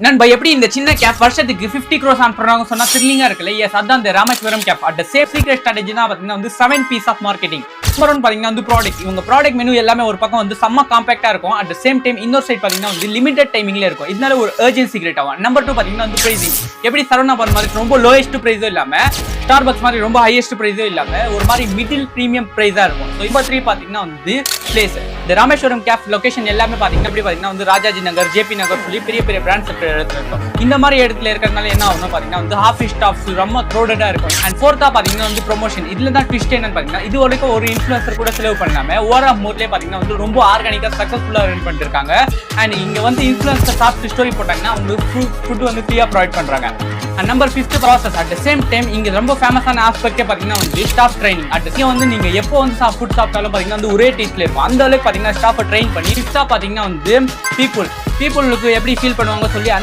நண்பா எப்படி இந்த சின்ன கேப் வருஷத்துக்கு 50 crores ஆன் பண்றாங்க சொன்னா த்ரில்லிங்கா இருக்குல்ல. எஸ் அதான் இந்த ராமேஸ்வரம் கேப். அட் சேஃப் சீக்ரெட் ஸ்ட்ராட்டஜி தான் பாத்தீங்கன்னா வந்து 7 பீஸ் ஆஃப் மார்க்கெட்டிங். நம்பர் 1 பாத்தீங்கன்னா வந்து ப்ராடக்ட். இவங்க ப்ராடக்ட் மெனு எல்லாமே ஒரு பக்கம் வந்து செம்ம காம்பாக்டா இருக்கும். அட் சேம் டைம் இன்னொரு சைட் பாத்தீங்கன்னா வந்து லிமிடெட் டைமிங்ல இருக்கும். இதனால ஒரு அர்ஜென்சி கிரியேட் ஆகும். நம்பர் 2 பாத்தீங்கன்னா வந்து பிரைசிங். எப்படி சரவணா பவன் மாதிரி ரொம்ப லோயஸ்ட் பிரைஸும் இல்லாம ஸ்டார்பக்ஸ் மாதிரி ரொம்ப ஹையஸ்ட் பிரைஸும் இல்லாம ஒரு மாதிரி மிடில் பிரீமியம் பிரைஸா இருக்கும். ஸோ நம்பர் 3 பாத்தீங்கன்னா வந்து பிளேஸ். இந்த ராமேஸ்வரம் கேப் லொகேஷன் எல்லாமே பாத்தீங்கன்னா எப்படி பாத்தீங்கன்னா வந்து ராஜாஜி நகர், ஜேபி நகர் சொல்லி பெரிய பெரிய பிராண்ட்ஸ் இடத்துல இருக்கும். இந்த மாதிரி இடத்துல இருக்கிறதுனால என்ன ஆகும் பாத்தீங்கன்னா வந்து ஆஃபீஸ் ஸ்டாஃப்ஸ் ரொம்ப க்ரௌடடா இருக்கும். அண்ட் ஃபோர்த்தா பாத்தீங்கன்னா வந்து ப்ரொமோஷன். இதுல தான் ட்விஸ்ட் என்னன்னு பாத்தீங்கன்னா இது வரைக்கும் ஒரு இன்ஃப்ளூயன்சர் கூட செலவு பண்ணாம ஓவரால் மோட்லயே பாத்தீங்கன்னா வந்து ரொம்ப ஆர்கானிக்கா சக்சஸ்ஃபுல்லா ரன் பண்ணிட்டு இருக்காங்க. அண்ட் இங்க வந்து இன்ஃப்ளூயன்சர் சாப்பிட்டு ஸ்டோரி போட்டாங்கன்னா உங்களுக்கு ஃபுட் வந்து ஃப்ரீயா ப்ரொவைட் பண்றாங்க. And number 5 process. At same time இங்க ரொம்ப ஃபேமஸான ஆஸ்பெக்டே பாத்தீங்கன்னா வந்து ஸ்டாஃப் ட்ரைனிங். அட் வந்து நீங்க எப்போ வந்து ஃபுட் சாப்பிட்டாலும் பாத்தீங்கன்னா வந்து ஒரே டேஸ்ட்ல இருக்கும். அந்த அளவுக்கு பாத்தீங்கன்னா ஸ்டாஃபை ட்ரெயின் பண்ணி. ஃபிஃப்த்தா பாத்தீங்கன்னா வந்து பீப்புளுக்கு எப்படி ஃபீல் பண்ணுவாங்க சொல்லி அந்த